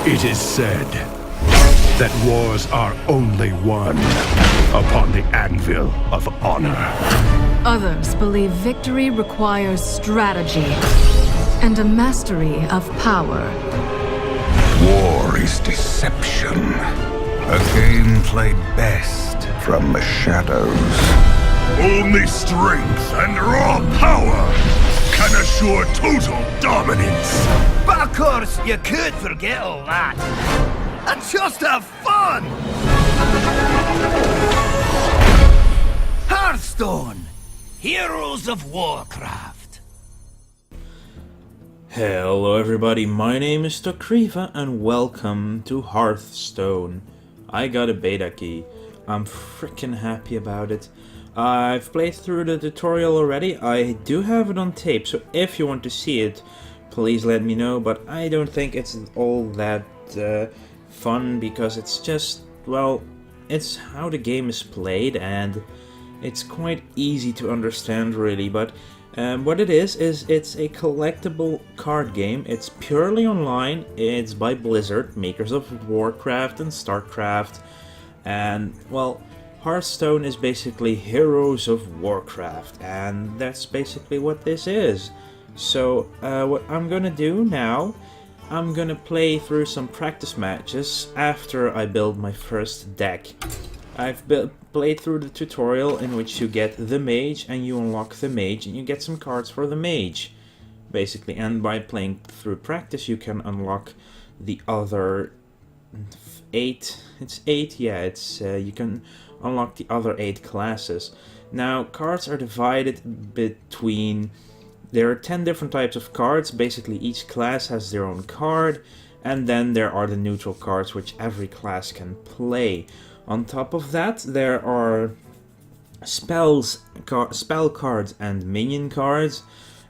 It is said that wars are only won upon the anvil of honor. Others believe victory requires strategy and a mastery of power. War is deception. A game played best from the shadows. Only strength and raw power can assure total dominance. But of course, you could forget all that and just have fun! Hearthstone! Heroes of Warcraft! Hello everybody, my name is Tokriva and welcome to Hearthstone. I got a beta key. I'm freaking happy about it. I've played through the tutorial already. I do have it on tape, so if you want to see it, please let me know. But I don't think it's all that fun because it's just, well, it's how the game is played and it's quite easy to understand really. But what it is it's a collectible card game. It's purely online. It's by Blizzard, makers of Warcraft and Starcraft. And, well, Hearthstone is basically Heroes of Warcraft, and that's basically what this is. So, what I'm gonna do now, I'm gonna play through some practice matches after I build my first deck. I've played through the tutorial in which you get the mage and you unlock the mage and you get some cards for the mage, basically. And by playing through practice you can unlock the other 8, it's 8, yeah, it's you can unlock the other 8 classes. Now, cards are divided between, there are 10 different types of cards. Basically each class has their own card, and then there are the neutral cards which every class can play. On top of that, there are spell cards and minion cards,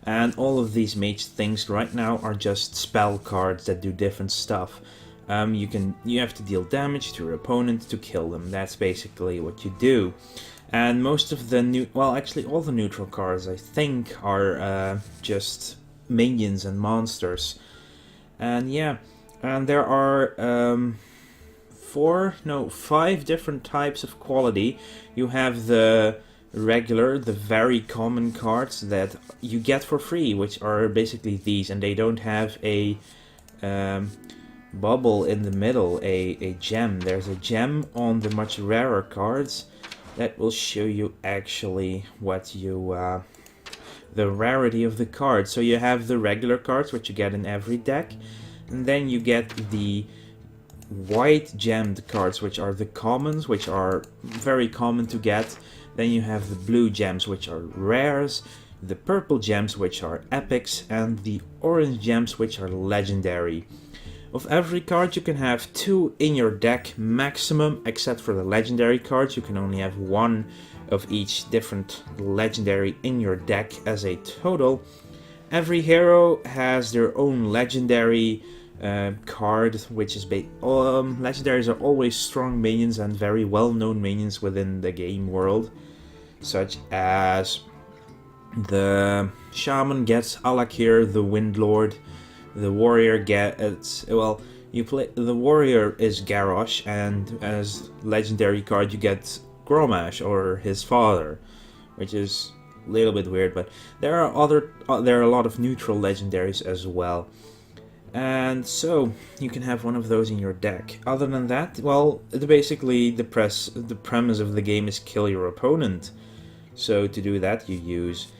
and all of these mage things right now are just spell cards that do different stuff. You have to deal damage to your opponent to kill them. That's basically what you do. And most of the actually all the neutral cards I think are just minions and monsters. And yeah, and there are 5 different types of quality. You have the regular, the very common cards that you get for free, which are basically these, and they don't have a bubble in the middle, a gem. There's a gem on the much rarer cards that will show you actually what you the rarity of the cards. So you have the regular cards which you get in every deck, and then you get the white gemmed cards which are the commons, which are very common to get. Then you have the blue gems which are rares, the purple gems which are epics, and the orange gems which are legendary. Of every card you can have 2 in your deck maximum, except for the legendary cards. You can only have 1 of each different legendary in your deck as a total. Every hero has their own legendary card, which is legendaries are always strong minions and very well-known minions within the game world, such as the shaman gets Alakir, the Windlord. The warrior gets, well, you play, the warrior is Garrosh, and as legendary card you get Gromash, or his father, which is a little bit weird, but there are a lot of neutral legendaries as well. And so you can have one of those in your deck. Other than that, well, basically the premise of the game is kill your opponent. So to do that you use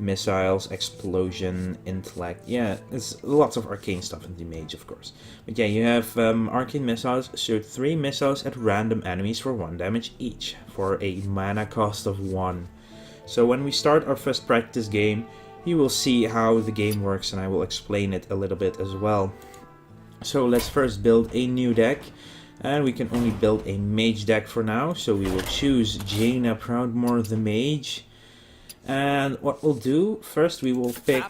missiles, explosion, intellect, yeah, it's lots of arcane stuff in the mage, of course. But yeah, you have arcane missiles, shoot 3 missiles at random enemies for 1 damage each, for a mana cost of 1. So when we start our first practice game, you will see how the game works, and I will explain it a little bit as well. So let's first build a new deck, and we can only build a mage deck for now, so we will choose Jaina Proudmoore the mage. And what we'll do, first we will pick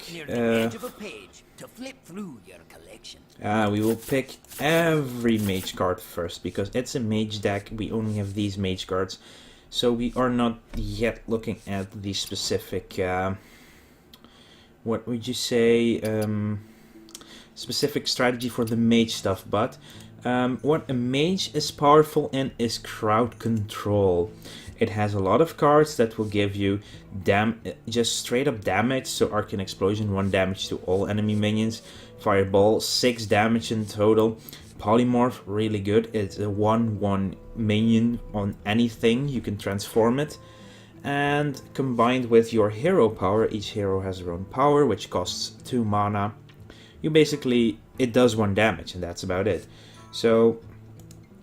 we will pick every mage card first, because it's a mage deck. We only have these mage cards, so we are not yet looking at the specific what would you say, specific strategy for the mage stuff, but what a mage is powerful in is crowd control. It has a lot of cards that will give you just straight up damage. So Arcane Explosion, 1 damage to all enemy minions. Fireball, 6 damage in total. Polymorph, really good. It's a 1/1 minion on anything. You can transform it. And combined with your hero power, each hero has their own power, which costs 2 mana. It does 1 damage, and that's about it. So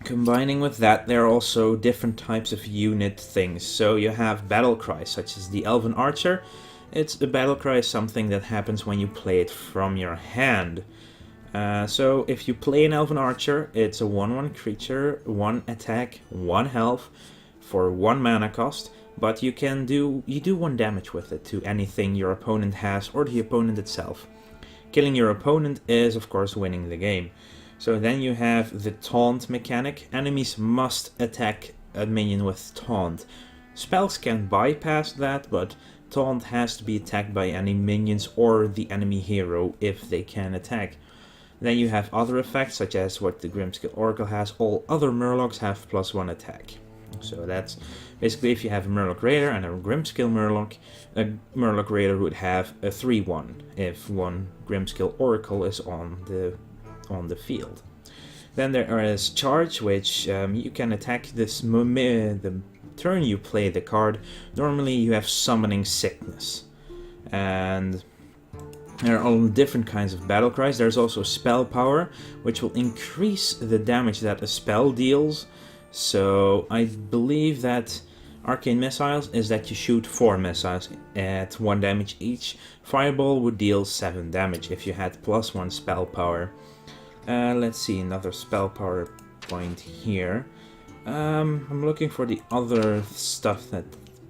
combining with that, there are also different types of unit things. So you have battle cries, such as the Elven Archer. A battle cry is something that happens when you play it from your hand. So if you play an Elven Archer, it's a 1/1 creature, 1 attack, 1 health for 1 mana cost. But you do 1 damage with it to anything your opponent has or the opponent itself. Killing your opponent is, of course, winning the game. So then you have the taunt mechanic. Enemies must attack a minion with taunt. Spells can bypass that, but taunt has to be attacked by any minions or the enemy hero if they can attack. Then you have other effects, such as what the Grimskill Oracle has. All other Murlocs have +1 attack. So that's basically if you have a Murloc Raider and a Grimskill Murloc, a Murloc Raider would have a 3/1 if one Grimskill Oracle is on the field. Then there is Charge, which you can attack the turn you play the card. Normally you have Summoning Sickness. And there are all different kinds of battle cries. There's also Spell Power, which will increase the damage that a spell deals. So I believe that Arcane Missiles is that you shoot 4 missiles at 1 damage each. Fireball would deal 7 damage if you had +1 Spell Power. Let's see, another Spell Power point here. I'm looking for the other stuff that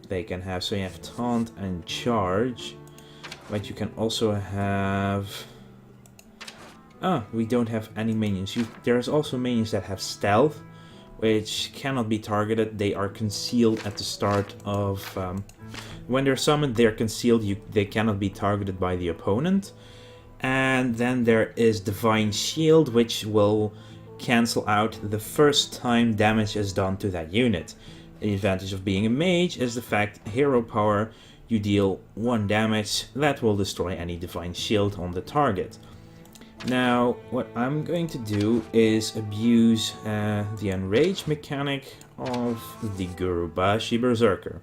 they can have. So you have Taunt and Charge. But you can also have... we don't have any minions. There's also minions that have Stealth, which cannot be targeted. They are concealed at the start of... when they're summoned, they're concealed. They cannot be targeted by the opponent. And then there is Divine Shield, which will cancel out the first time damage is done to that unit. The advantage of being a mage is the fact hero power, you deal 1 damage, that will destroy any Divine Shield on the target. Now, what I'm going to do is abuse the Enrage mechanic of the Gurubashi Berserker.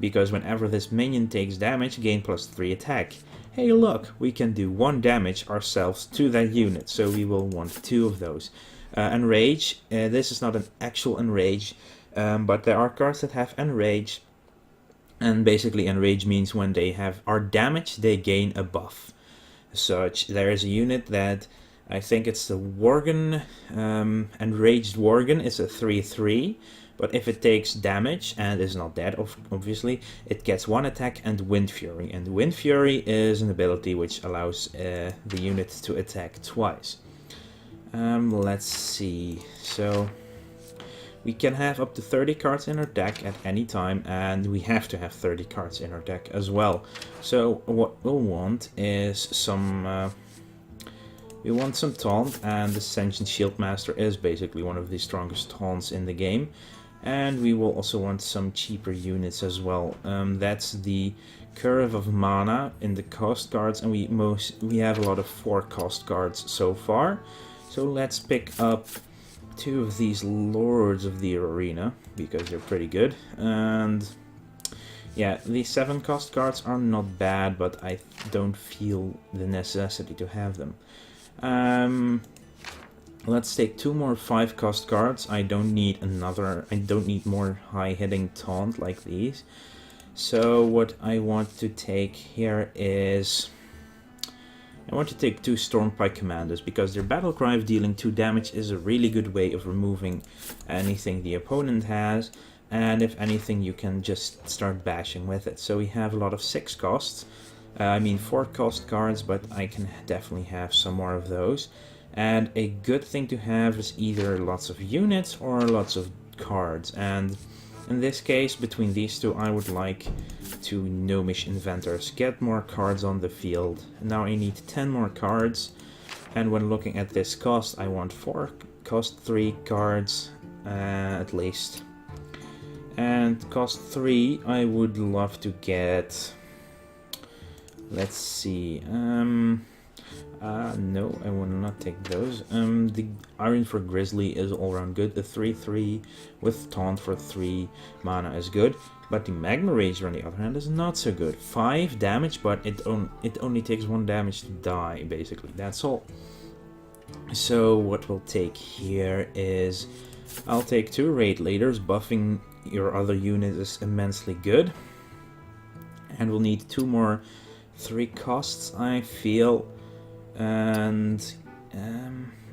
Because whenever this minion takes damage, gain +3 attack. Hey look, we can do 1 damage ourselves to that unit, so we will want 2 of those. Enrage, this is not an actual Enrage, but there are cards that have Enrage. And basically Enrage means when they are damaged, they gain a buff. Such, there is a unit that, I think it's the Worgen, Enraged Worgen, it's a 3/3. But if it takes damage and is not dead, obviously, it gets 1 attack and Wind Fury. And Wind Fury is an ability which allows the unit to attack twice. Let's see. So we can have up to 30 cards in our deck at any time, and we have to have 30 cards in our deck as well. So what we'll want is some... we want some Taunt, and the Sentient Shieldmaster is basically one of the strongest taunts in the game. And we will also want some cheaper units as well. That's the Curve of Mana in the cost cards, and we have a lot of 4 cost cards so far. So let's pick up 2 of these Lords of the Arena, because they're pretty good. And yeah, the 7 cost cards are not bad, but I don't feel the necessity to have them. Let's take 2 more 5 cost cards. I don't need more high hitting taunt like these. So what I want to take here is... I want to take 2 Stormpike Commanders, because their battle cry of dealing 2 damage is a really good way of removing anything the opponent has. And if anything, you can just start bashing with it. So we have a lot of 6 costs. 4 cost cards, but I can definitely have some more of those. And a good thing to have is either lots of units or lots of cards. And in this case, between these 2, I would like to Gnomish Inventors, get more cards on the field. Now I need 10 more cards. And when looking at this cost, I want 4 cost 3 cards at least. And cost 3, I would love to get... Let's see. No, I will not take those. The Iron for Grizzly is all around good. The 3/3 with Taunt for 3 mana is good. But the Magma Rager on the other hand is not so good. 5 damage, but it only takes 1 damage to die, basically. That's all. So what we'll take here is... I'll take 2 Raid Leaders. Buffing your other unit is immensely good. And we'll need 2 more 3 costs, I feel. And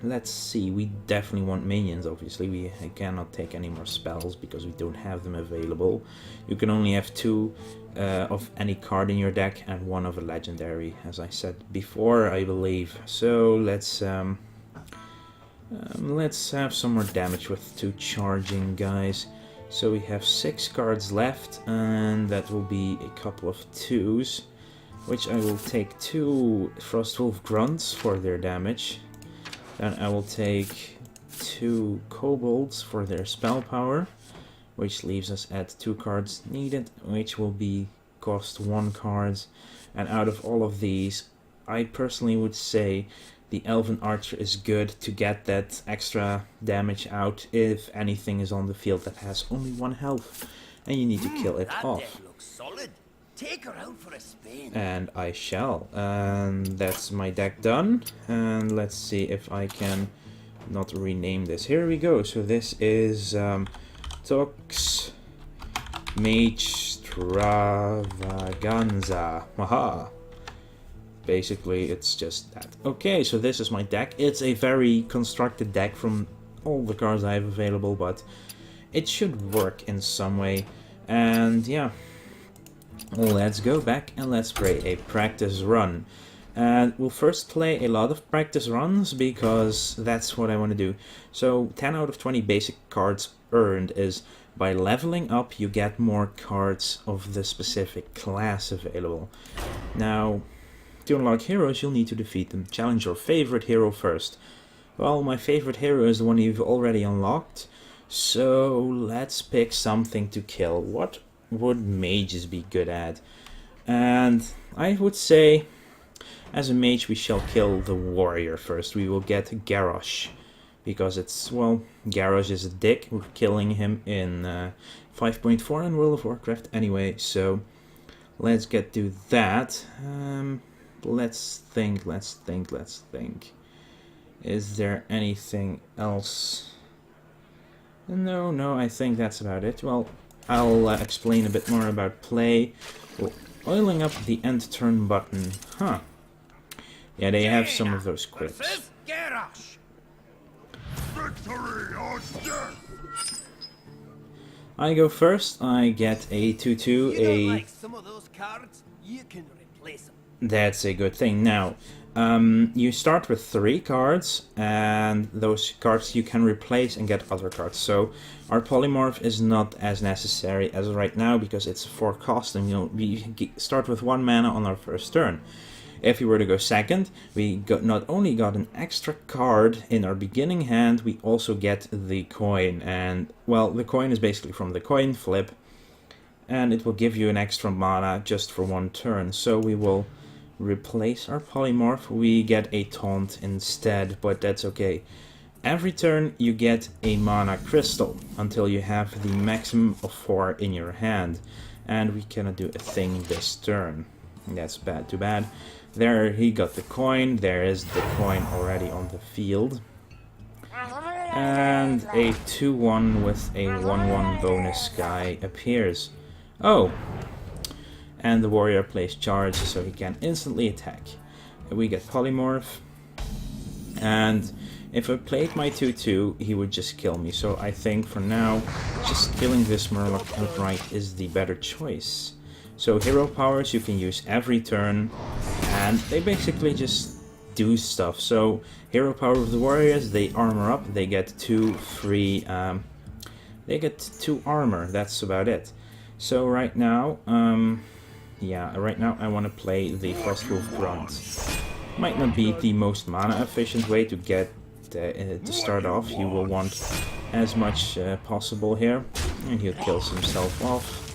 let's see, we definitely want minions, obviously. We cannot take any more spells because we don't have them available. You can only have 2 of any card in your deck and 1 of a legendary, as I said before, I believe. So let's have some more damage with 2 charging guys. So we have 6 cards left, and that will be a couple of 2s. Which I will take 2 Frostwolf Grunts for their damage. Then I will take 2 Kobolds for their spell power, which leaves us at 2 cards needed, which will be cost 1 cards. And out of all of these, I personally would say the Elven Archer is good to get that extra damage out if anything is on the field that has only 1 health, and you need to kill it off. That looks solid. Take her out for a spin. And I shall. And that's my deck done. And let's see if I can not rename this. Here we go. So this is Tox Mage Extravaganza. Haha. Basically, it's just that. Okay, so this is my deck. It's a very constructed deck from all the cards I have available, but it should work in some way. And yeah. Let's go back and let's play a practice run. And we'll first play a lot of practice runs because that's what I want to do. So 10 out of 20 basic cards earned is by leveling up you get more cards of the specific class available. Now, to unlock heroes you'll need to defeat them. Challenge your favorite hero first. Well, my favorite hero is the one you've already unlocked. So let's pick something to kill. What would mages be good at? And I would say as a mage we shall kill the warrior first. We will get Garrosh because it's, well, Garrosh is a dick. We're killing him in 5.4 in World of Warcraft anyway, so let's get to that. Let's think. Is there anything else? No, I think that's about it. Well, I'll explain a bit more about play. Well, oiling up the end turn button. Huh. Yeah, they have some of those quips. Victory or death! I go first. I get a 2/2. You don't like some of those cards? You can replace them. That's a good thing. Now, you start with 3 cards, and those cards you can replace and get other cards. So our polymorph is not as necessary as right now because it's 4 cost, and we start with 1 mana on our first turn. If we were to go second, we not only got an extra card in our beginning hand, we also get the coin. And, well, the coin is basically from the coin flip, and it will give you an extra mana just for 1 turn. So we will replace our polymorph. We get a taunt instead, but that's okay. Every turn you get a mana crystal until you have the maximum of 4 in your hand. And we cannot do a thing this turn. That's bad, too bad. There he got the coin. There is the coin already on the field. And a 2/1 with a 1/1 bonus guy appears. Oh! And the warrior plays charge, so he can instantly attack. We get polymorph. And if I played my 2/2, he would just kill me. So I think for now, just killing this Murloc outright is the better choice. So hero powers you can use every turn, and they basically just do stuff. So hero power of the warriors, they armor up, they get 2 free, they get 2 armor, that's about it. So right now, right now I want to play the Frostwolf Grunt. Might not be the most mana efficient way to get to start off. You will want as much possible here, and he kills himself off.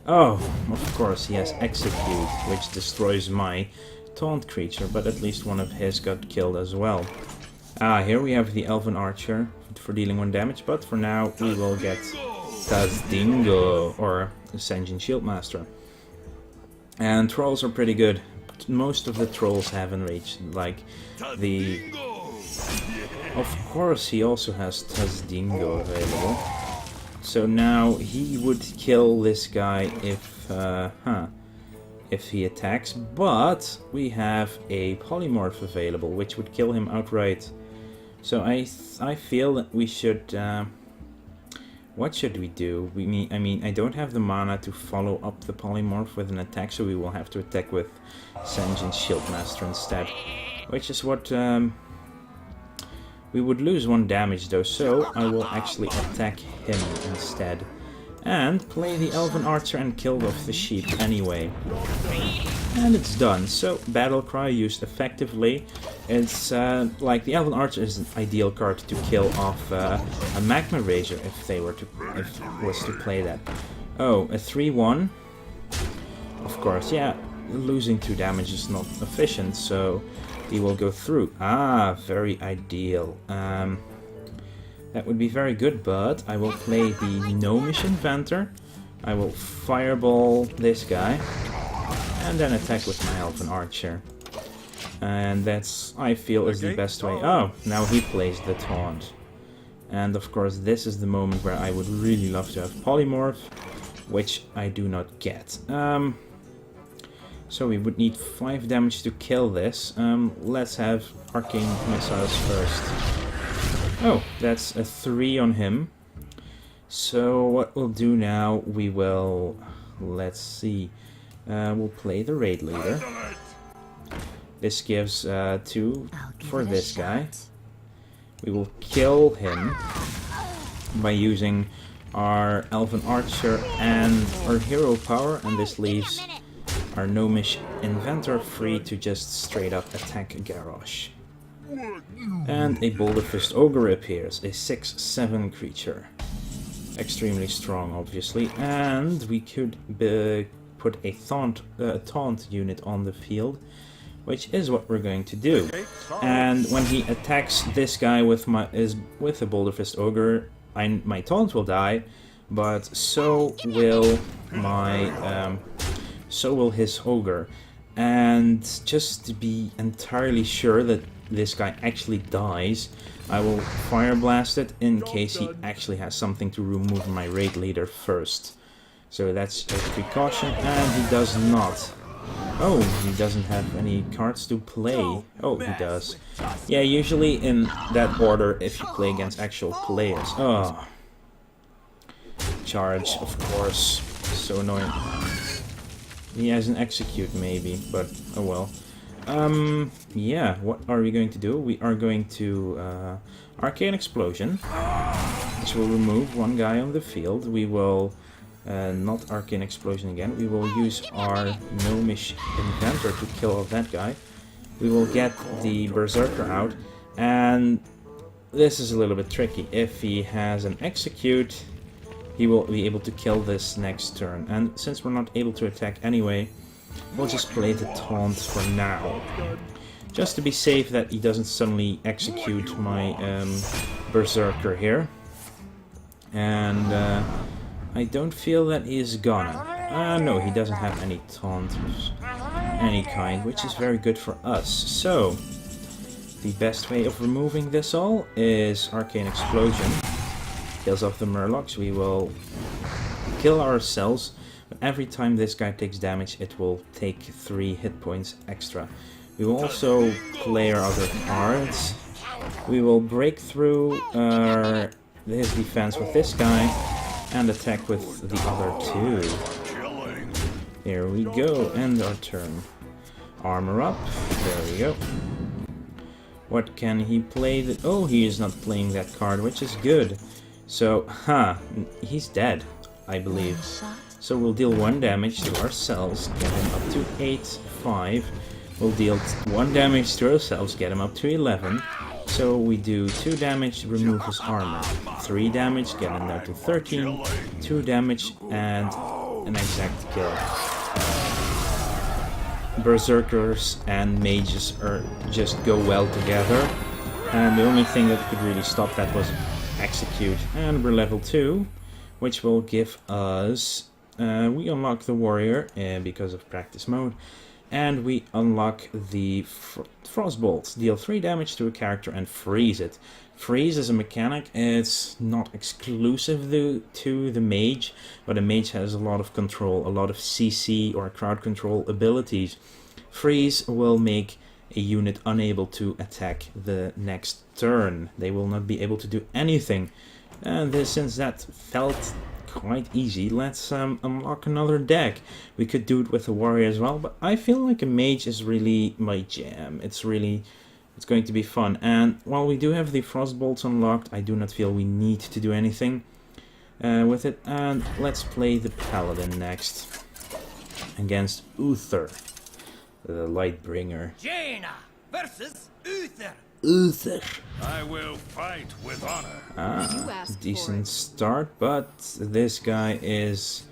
Oh, of course he has Execute, which destroys my taunt creature, but at least one of his got killed as well. Here we have the Elven Archer for dealing 1 damage, but for now we will get Tazdingo, or Senjin Shieldmaster. And trolls are pretty good. Most of the trolls haven't reached, like the... Of course he also has Tazdingo available. So now he would kill this guy if he attacks, but we have a polymorph available, which would kill him outright. So I feel that we should... what should we do? I mean, I don't have the mana to follow up the polymorph with an attack, so we will have to attack with Senjin Shieldmaster instead. Which is what... we would lose 1 damage though, so I will actually attack him instead. And play the Elven Archer and kill off the sheep anyway. And it's done. So, Battle Cry used effectively. It's like the Elven Archer is an ideal card to kill off a Magma Razor if it was to play that. Oh, a 3-1. Of course, yeah, losing 2 damage is not efficient, so he will go through. Ah, very ideal. That would be very good, but I will play the Gnomish Inventor. I will Fireball this guy, and then attack with my Elven Archer. And that's, I feel, is the best way. Oh, now he plays the Taunt. And of course, this is the moment where I would really love to have Polymorph, which I do not get. So we would need 5 damage to kill this. Let's have Arcane Missiles first. Oh, that's a 3 on him. So what we'll do now, we will... Let's see. We'll play the Raid Leader. This gives 2 for this guy. We will kill him by using our Elven Archer and our Hero Power, and this leaves our Gnomish Inventor free to just straight up attack Garrosh. And a Boulder Fist Ogre appears, a 6/7 creature. Extremely strong, obviously, and we could put a taunt unit on the field, which is what we're going to do. And when he attacks this guy with a Boulder Fist Ogre, my taunt will die, but so will his Ogre. And just to be entirely sure that this guy actually dies, I will Fire Blast it in case he actually has something to remove my Raid Leader first. So that's a precaution, and he does not. Oh, he doesn't have any cards to play. Oh, he does. Yeah, usually in that order if you play against actual players. Oh. Charge, of course. So annoying. He has an Execute maybe, but oh well. Yeah, what are we going to do? We are going to Arcane Explosion, which will remove 1 guy on the field. We will not Arcane Explosion again. We will use our Gnomish Inventor to kill off that guy. We will get the Berserker out, and this is a little bit tricky. If he has an Execute, he will be able to kill this next turn. And since we're not able to attack anyway, we'll just play the Taunt for now. Just to be safe that he doesn't suddenly execute my Berserker here. And I don't feel that he is gonna. No, he doesn't have any Taunt of any kind, which is very good for us. So, the best way of removing this all is Arcane Explosion. Kills off the Murlocs. We will kill ourselves. But every time this guy takes damage, it will take 3 hit points extra. We will also play our other cards. We will break through his defense with this guy and attack with the other 2. Here we go, end our turn. Armor up. There we go. What can he play? Oh, he is not playing that card, which is good. So, he's dead, I believe. So we'll deal 1 damage to ourselves, get him up to 8/5. We'll deal 1 damage to ourselves, get him up to 11. So we do 2 damage, remove his armor. 3 damage, get him down to 13. 2 damage, and an exact kill. Berserkers and mages just go well together. And the only thing that could really stop that was execute. And we're level 2, which will give us... we unlock the warrior because of practice mode. And we unlock the Frostbolts. Deal 3 damage to a character and freeze it. Freeze is a mechanic. It's not exclusive to the mage, but a mage has a lot of control, a lot of CC or crowd control abilities. Freeze will make a unit unable to attack the next turn. They will not be able to do anything. And since that felt quite easy, let's unlock another deck. We could do it with a warrior as well, but I feel like a mage is really my jam. It's going to be fun. And while we do have the Frostbolts unlocked, I do not feel we need to do anything with it. And let's play the Paladin next against Uther the Lightbringer. Jaina versus Uther. Uther. I will fight with honor. Decent start, but this guy is...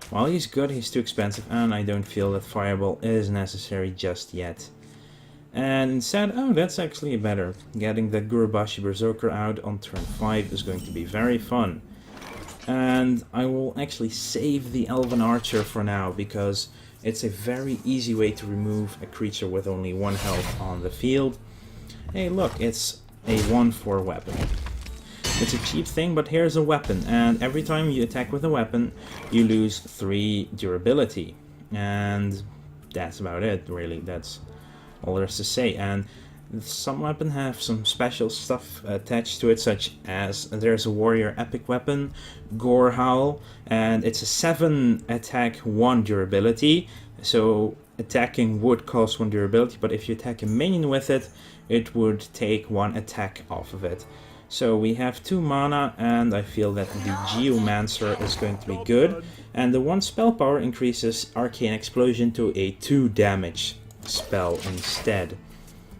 While he's good, he's too expensive, and I don't feel that Fireball is necessary just yet. And instead, oh, that's actually better. Getting the Gurubashi Berserker out on turn 5 is going to be very fun. And I will actually save the Elven Archer for now, because it's a very easy way to remove a creature with only 1 health on the field. Hey, look, it's a 1/4 weapon. It's a cheap thing, but here's a weapon, and every time you attack with a weapon, you lose 3 durability. And that's about it, really. That's all there is to say. And some weapons have some special stuff attached to it, such as there's a warrior epic weapon, Gore Howl, and it's a 7 attack, 1 durability. So attacking would cost 1 durability, but if you attack a minion with it, it would take 1 attack off of it. So we have 2 mana, and I feel that the Geomancer is going to be good. And the 1 spell power increases Arcane Explosion to a 2 damage spell instead.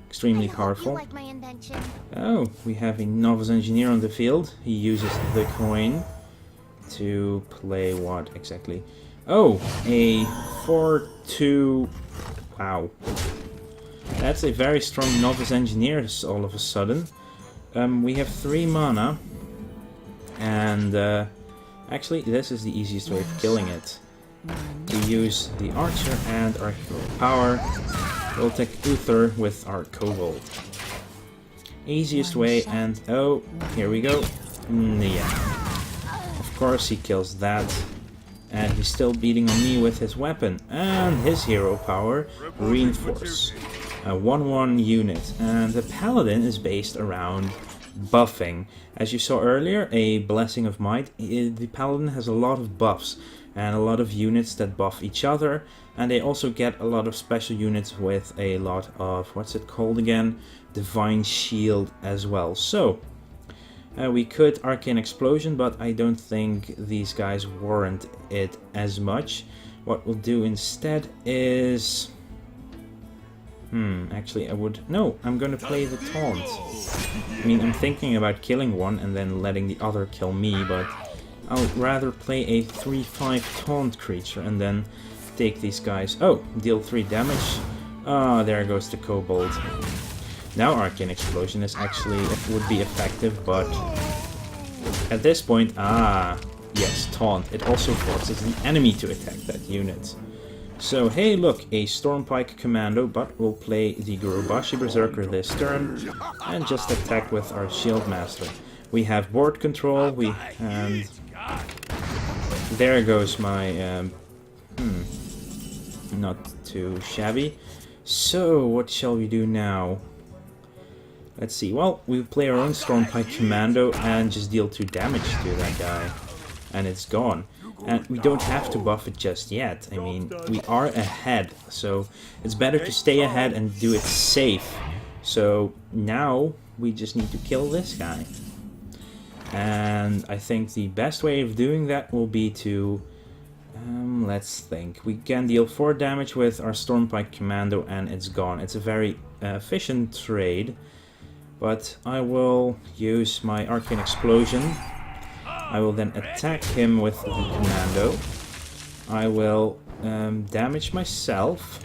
Extremely powerful. Like my invention. Oh, we have a Novice Engineer on the field. He uses the coin to play what exactly? Oh, a 4/2. Wow. That's a very strong Novice Engineer all of a sudden. We have 3 mana. And actually, this is the easiest way of killing it. To use the Archer and our hero power. We'll take Uther with our Kobold. Easiest way, and oh, here we go. Yeah. Of course he kills that. And he's still beating on me with his weapon. And his hero power, Reinforce. A 1/1 unit. And the Paladin is based around buffing. As you saw earlier, a Blessing of Might. The Paladin has a lot of buffs. And a lot of units that buff each other. And they also get a lot of special units with a lot of, what's it called again? Divine Shield as well. So, we could Arcane Explosion, but I don't think these guys warrant it as much. What we'll do instead is... actually I would... No, I'm gonna play the Taunt. I mean, I'm thinking about killing one and then letting the other kill me, but I'll rather play a 3/5 Taunt creature and then take these guys. Oh, deal 3 damage. Ah, there goes the Kobold. Now Arcane Explosion is actually would be effective, but at this point, yes, Taunt. It also forces the enemy to attack that unit. So hey, look, a Stormpike Commando, but we'll play the Gurubashi Berserker this turn and just attack with our Shield Master. We have board control. And there goes my not too shabby. So what shall we do now? Let's see. Well, we play our own Stormpike Commando and just deal 2 damage to that guy. And it's gone. And we don't have to buff it just yet. I mean, we are ahead. So it's better to stay ahead and do it safe. So now we just need to kill this guy. And I think the best way of doing that will be to Let's think. We can deal 4 damage with our Stormpike Commando and it's gone. It's a very efficient trade. But I will use my Arcane Explosion. I will then attack him with the Commando. I will damage myself.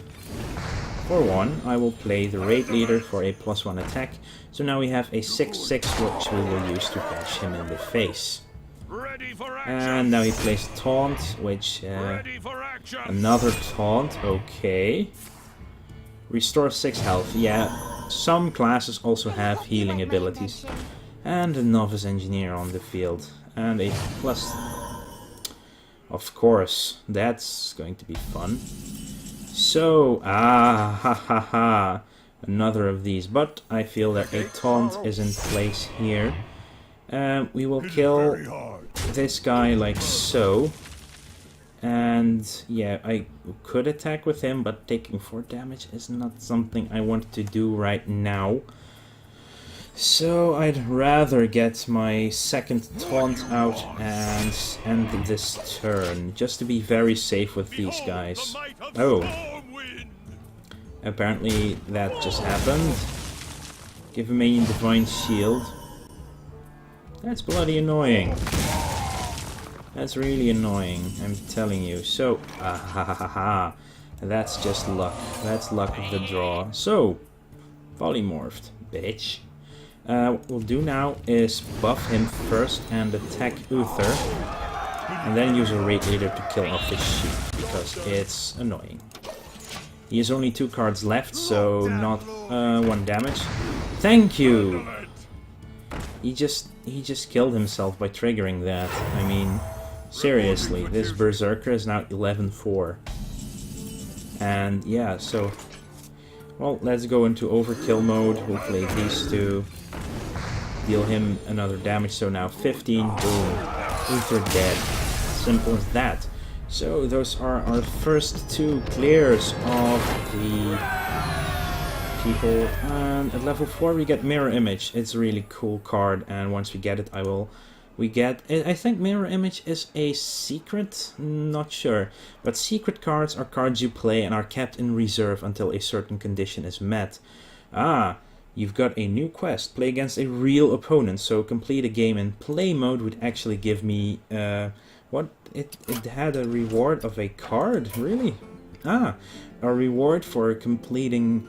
For 1, I will play the Raid Leader for a +1 attack. So now we have a 6/6 which we will use to bash him in the face. And now he plays Taunt, which another Taunt, okay. Restore 6 health, yeah. Some classes also have healing abilities. And a Novice Engineer on the field. And a plus... Of course, that's going to be fun. So, another of these. But I feel that a Taunt is in place here. We will kill this guy like so. And yeah, I could attack with him, but taking 4 damage is not something I want to do right now. So I'd rather get my second Taunt out and end this turn, just to be very safe with these guys. Oh. Apparently that just happened. Give him a Divine Shield. That's bloody annoying. That's really annoying, I'm telling you. So, that's just luck. That's luck of the draw. So, polymorphed, bitch. What we'll do now is buff him first and attack Uther. And then use a Raid Leader to kill off his sheep, because it's annoying. He has only 2 cards left, so not 1 damage. Thank you! He just killed himself by triggering that. I mean, seriously, this Berserker is now 11-4. And yeah, so... Well, let's go into overkill mode. We'll play these 2. Deal him another damage, so now 15, boom. Uther dead. Simple as that. So those are our first 2 clears of the people. And at level 4 we get Mirror Image. It's a really cool card, and once we get it, I think Mirror Image is a secret? Not sure. But secret cards are cards you play and are kept in reserve until a certain condition is met. Ah, you've got a new quest. Play against a real opponent. So complete a game in play mode would actually give me... what? It had a reward of a card? Really? Ah, a reward for completing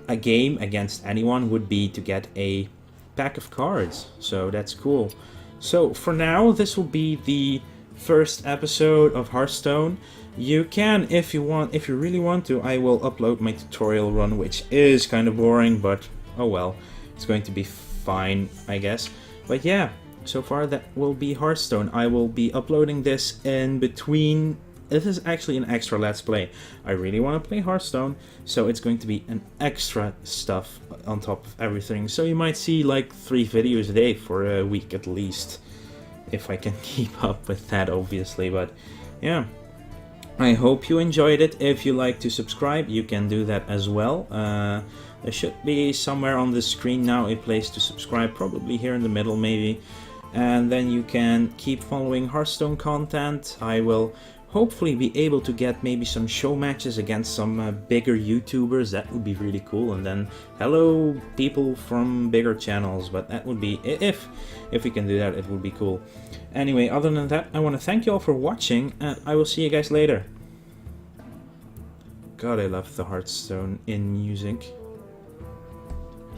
a game against anyone would be to get a pack of cards. So that's cool. So for now, this will be the first episode of Hearthstone. You can, if you really want to, I will upload my tutorial run, which is kind of boring, but oh well, it's going to be fine, I guess. But yeah, so far that will be Hearthstone. I will be uploading this in between. This is actually an extra Let's Play. I really want to play Hearthstone, so it's going to be an extra stuff on top of everything. So you might see like 3 videos a day for a week at least. If I can keep up with that, obviously. But yeah, I hope you enjoyed it. If you like to subscribe, you can do that as well. There should be somewhere on the screen now a place to subscribe, probably here in the middle maybe. And then you can keep following Hearthstone content. I will hopefully be able to get maybe some show matches against some bigger YouTubers. That would be really cool. And then hello people from bigger channels, but that would be, if we can do that, it would be cool. Anyway, other than that, I want to thank you all for watching, and I will see you guys later. God, I love the Hearthstone in music.